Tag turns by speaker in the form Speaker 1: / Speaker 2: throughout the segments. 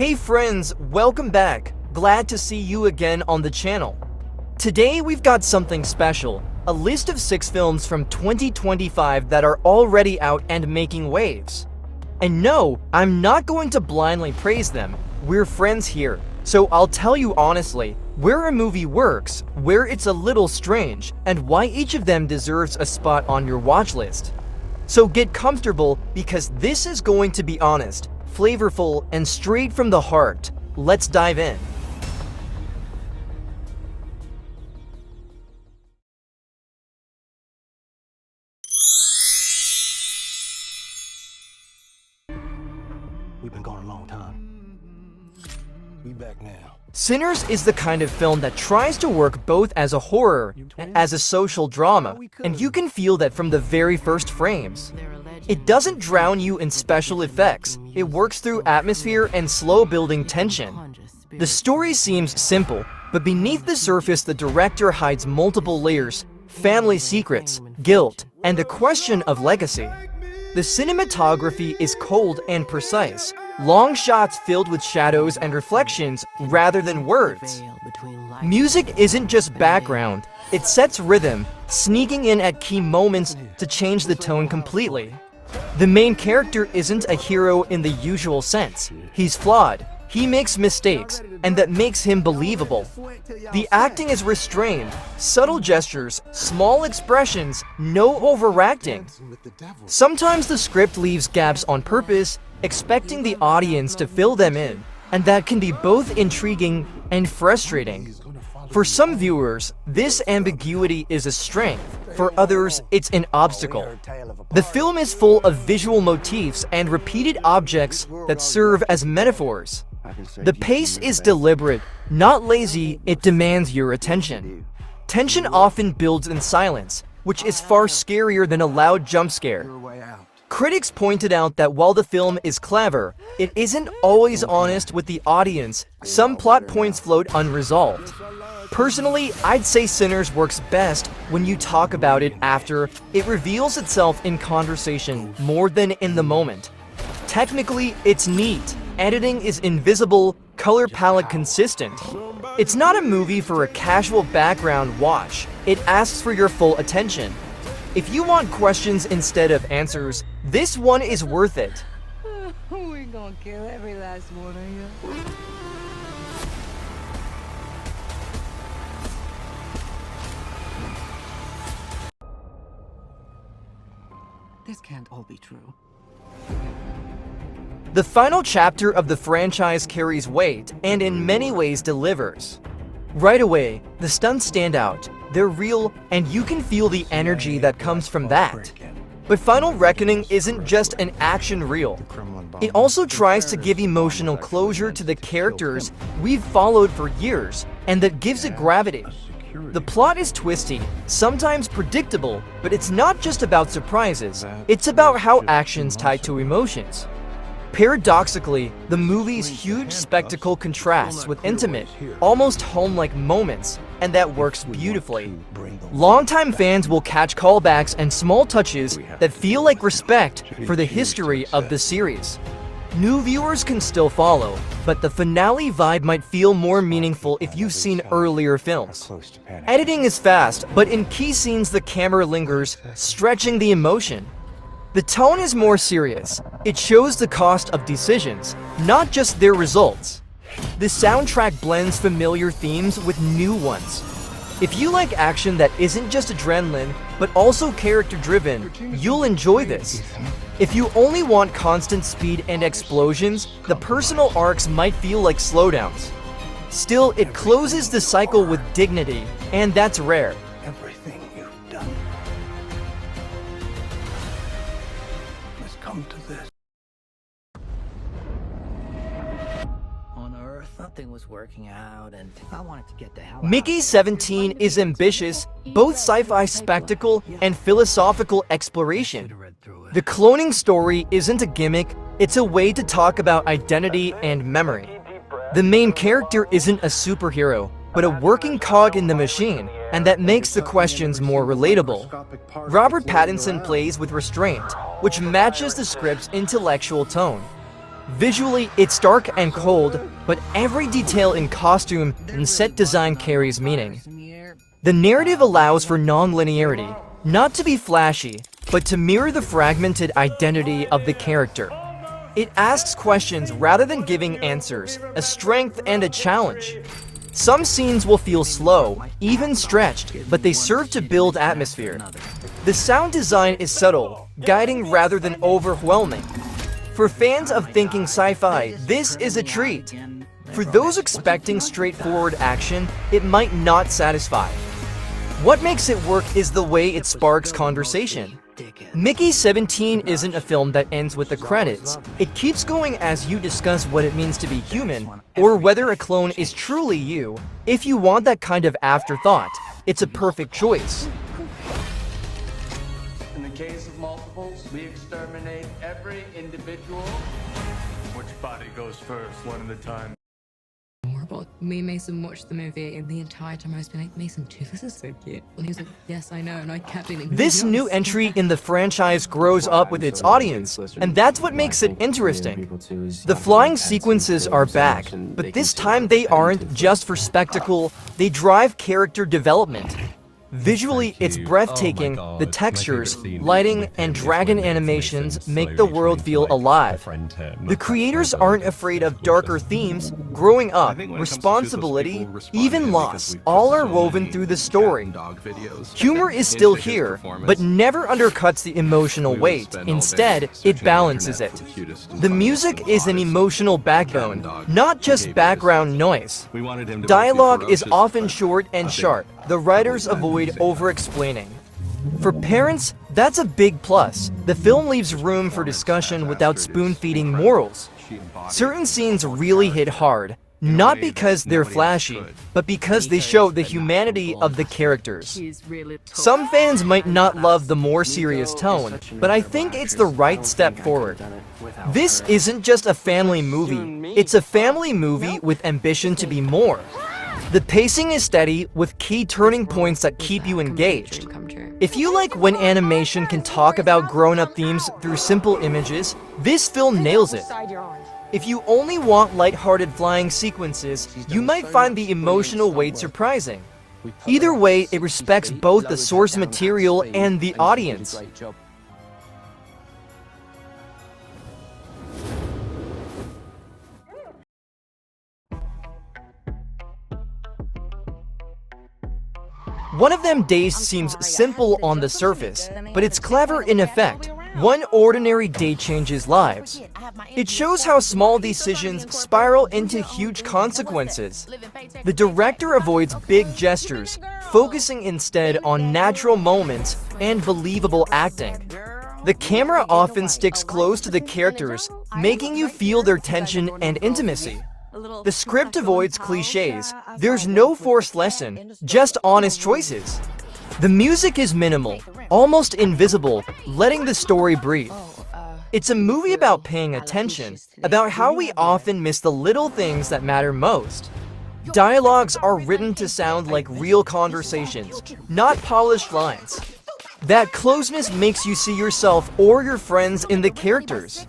Speaker 1: Hey friends, welcome back. Glad to see you again on the channel. Today we've got something special, a list of 6 films from 2025 that are already out and making waves. And no, I'm not going to blindly praise them. We're friends here, so I'll tell you honestly, where a movie works, where it's a little strange, and why each of them deserves a spot on your watch list. So get comfortable because this is going to be honest, flavorful, and straight from the heart. Let's dive in.
Speaker 2: We've been gone a long time. We back now.
Speaker 1: Sinners is the kind of film that tries to work both as a horror and as a social drama, and you can feel that from the very first frames. It doesn't drown you in special effects, it works through atmosphere and slow building tension. The story seems simple, but beneath the surface the director hides multiple layers, family secrets, guilt, and the question of legacy. The cinematography is cold and precise, long shots filled with shadows and reflections rather than words. Music isn't just background, it sets rhythm, sneaking in at key moments to change the tone completely. The main character isn't a hero in the usual sense. He's flawed, he makes mistakes, and that makes him believable. The acting is restrained, subtle gestures, small expressions, no overacting. Sometimes the script leaves gaps on purpose, expecting the audience to fill them in, and that can be both intriguing and frustrating. For some viewers, this ambiguity is a strength. For others, it's an obstacle. The film is full of visual motifs and repeated objects that serve as metaphors. The pace is deliberate, not lazy, it demands your attention. Tension often builds in silence, which is far scarier than a loud jump scare. Critics pointed out that while the film is clever, it isn't always honest with the audience. Some plot points float unresolved. Personally, I'd say Sinners works best when you talk about it after. It reveals itself in conversation more than in the moment. Technically, it's neat. Editing is invisible, color palette consistent. It's not a movie for a casual background watch. It asks for your full attention. If you want questions instead of answers, this one is worth it.
Speaker 3: We're gonna kill every last one of you. This can't all be true.
Speaker 1: The final chapter of the franchise carries weight and in many ways delivers. Right away, the stunts stand out. They're real, and you can feel the energy that comes from that. But Final Reckoning isn't just an action reel. It also tries to give emotional closure to the characters we've followed for years, and that gives it gravity. The plot is twisty, sometimes predictable, but it's not just about surprises. It's about how actions tie to emotions. Paradoxically, the movie's huge spectacle contrasts with intimate, almost home-like moments, and that works beautifully. Longtime fans will catch callbacks and small touches that feel like respect for the history of the series. New viewers can still follow, but the finale vibe might feel more meaningful if you've seen earlier films. Editing is fast, but in key scenes the camera lingers, stretching the emotion. The tone is more serious. It shows the cost of decisions, not just their results. The soundtrack blends familiar themes with new ones. If you like action that isn't just adrenaline, but also character-driven, you'll enjoy this. If you only want constant speed and explosions, the personal arcs might feel like slowdowns. Still, it closes the cycle with dignity, and that's rare.
Speaker 2: Everything you've done. Let's come to this.
Speaker 3: On Earth, nothing was working out, and I wanted to get the hell out.
Speaker 1: Mickey 17 is ambitious, both sci-fi spectacle and philosophical exploration. The cloning story isn't a gimmick, it's a way to talk about identity and memory. The main character isn't a superhero, but a working cog in the machine, and that makes the questions more relatable. Robert Pattinson plays with restraint, which matches the script's intellectual tone. Visually, it's dark and cold, but every detail in costume and set design carries meaning. The narrative allows for non-linearity, not to be flashy, but to mirror the fragmented identity of the character. It asks questions rather than giving answers, a strength and a challenge. Some scenes will feel slow, even stretched, but they serve to build atmosphere. The sound design is subtle, guiding rather than overwhelming. For fans of thinking sci-fi, this is a treat. For those expecting straightforward action, it might not satisfy. What makes it work is the way it sparks conversation. Mickey 17 isn't a film that ends with the credits. It keeps going as you discuss what it means to be human, or whether a clone is truly you. If you want that kind of afterthought, it's a perfect choice.
Speaker 4: In the case of multiples, we exterminate every individual.
Speaker 5: Which body goes first, one at a time?
Speaker 6: Horrible. Me and Mason watched the movie, and the entire time I was being like, Mason, dude, this is so cute. And he was like, yes, I know, and I kept being like,
Speaker 1: This new entry in the franchise grows up with its audience, and that's what makes it interesting. The flying sequences are back, but this time they aren't just for spectacle, they drive character development. Visually, it's breathtaking. The textures, lighting, and dragon animations make the world feel alive. The creators aren't afraid of darker themes. Growing up, responsibility, even loss, all are woven through the story. Humor is still here, but never undercuts the emotional weight. Instead, it balances it. The music is an emotional backbone, not just background noise. Dialogue is often short and sharp. The writers avoid over-explaining. For parents, that's a big plus. The film leaves room for discussion without spoon-feeding morals. Certain scenes really hit hard, not because they're flashy, but because they show the humanity of the characters. Some fans might not love the more serious tone, but I think it's the right step forward. This isn't just a family movie, it's a family movie with ambition to be more. The pacing is steady, with key turning points that keep you engaged. If you like when animation can talk about grown-up themes through simple images, this film nails it. If you only want lighthearted flying sequences, you might find the emotional weight surprising. Either way, it respects both the source material and the audience. One of them days seems simple on the surface, but it's clever in effect. One ordinary day changes lives. It shows how small decisions spiral into huge consequences. The director avoids big gestures, focusing instead on natural moments and believable acting. The camera often sticks close to the characters, making you feel their tension and intimacy. The script avoids cliches. There's no forced lesson, just honest choices. The music is minimal, almost invisible, letting the story breathe. It's a movie about paying attention, about how we often miss the little things that matter most. Dialogues are written to sound like real conversations, not polished lines. That closeness makes you see yourself or your friends in the characters.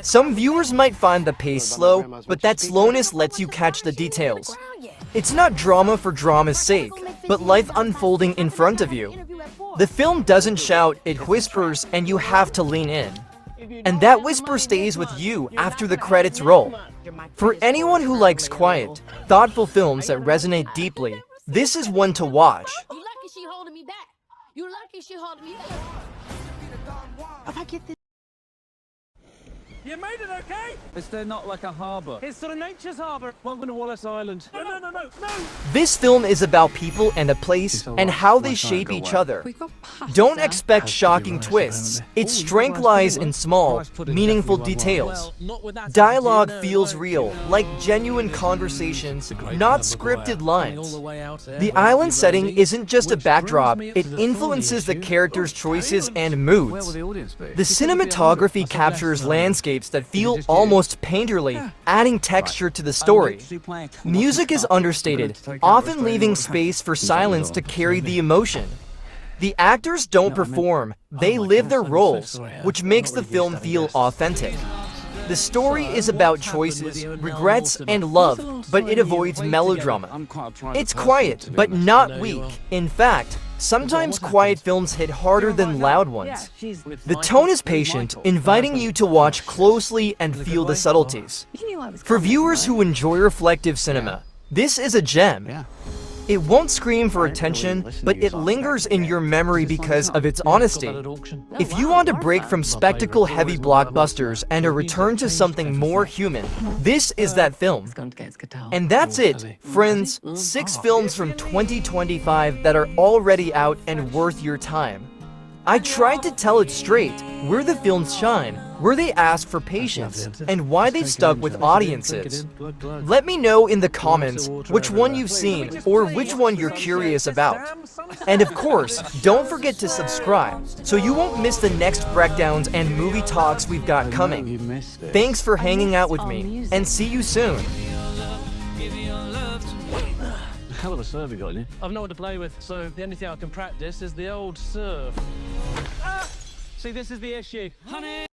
Speaker 1: Some viewers might find the pace slow, but that slowness lets you catch the details. It's not drama for drama's sake, but life unfolding in front of you. The film doesn't shout, it whispers, and you have to lean in. And that whisper stays with you after the credits roll. For anyone who likes quiet, thoughtful films that resonate deeply, this is one to watch.
Speaker 7: You lucky she holding me back. If I get this.
Speaker 5: You made it okay?
Speaker 4: Is there not like a harbour?
Speaker 5: It's sort of nature's harbour. Welcome to Wallace Island. No.
Speaker 1: This film is about people and a place and how they shape each other. Don't expect shocking twists. Its strength lies in small, meaningful details. Dialogue feels real, like genuine conversations, not scripted lines. The island setting isn't just a backdrop, it influences the characters' choices and moods. The cinematography captures landscapes that feel almost painterly, adding texture to the story. Music is understated, often leaving space for silence to carry the emotion. The actors don't perform, they live their roles, which makes the film feel authentic. The story is about choices, regrets, and love, but it avoids melodrama. It's quiet, but not weak. In fact, sometimes quiet films hit harder than loud ones. The tone is patient, inviting you to watch closely and feel the subtleties. For viewers who enjoy reflective cinema, this is a gem. It won't scream for attention, but it lingers in your memory because of its honesty. If you want a break from spectacle-heavy blockbusters and a return to something more human, this is that film. And that's it, friends. 6 films from 2025 that are already out and worth your time. I tried to tell it straight, where the films shine, where they ask for patience, and why they've stuck with audiences. Let me know in the comments which one you've seen or which one you're curious about. And of course, don't forget to subscribe so you won't miss the next breakdowns and movie talks we've got coming. Thanks for hanging out with me, and see you soon.
Speaker 2: Hell of a serve you got, Nick.
Speaker 8: I've no one to play with, so the only thing I can practice is the old serve. Ah! See, this is the issue. Honey!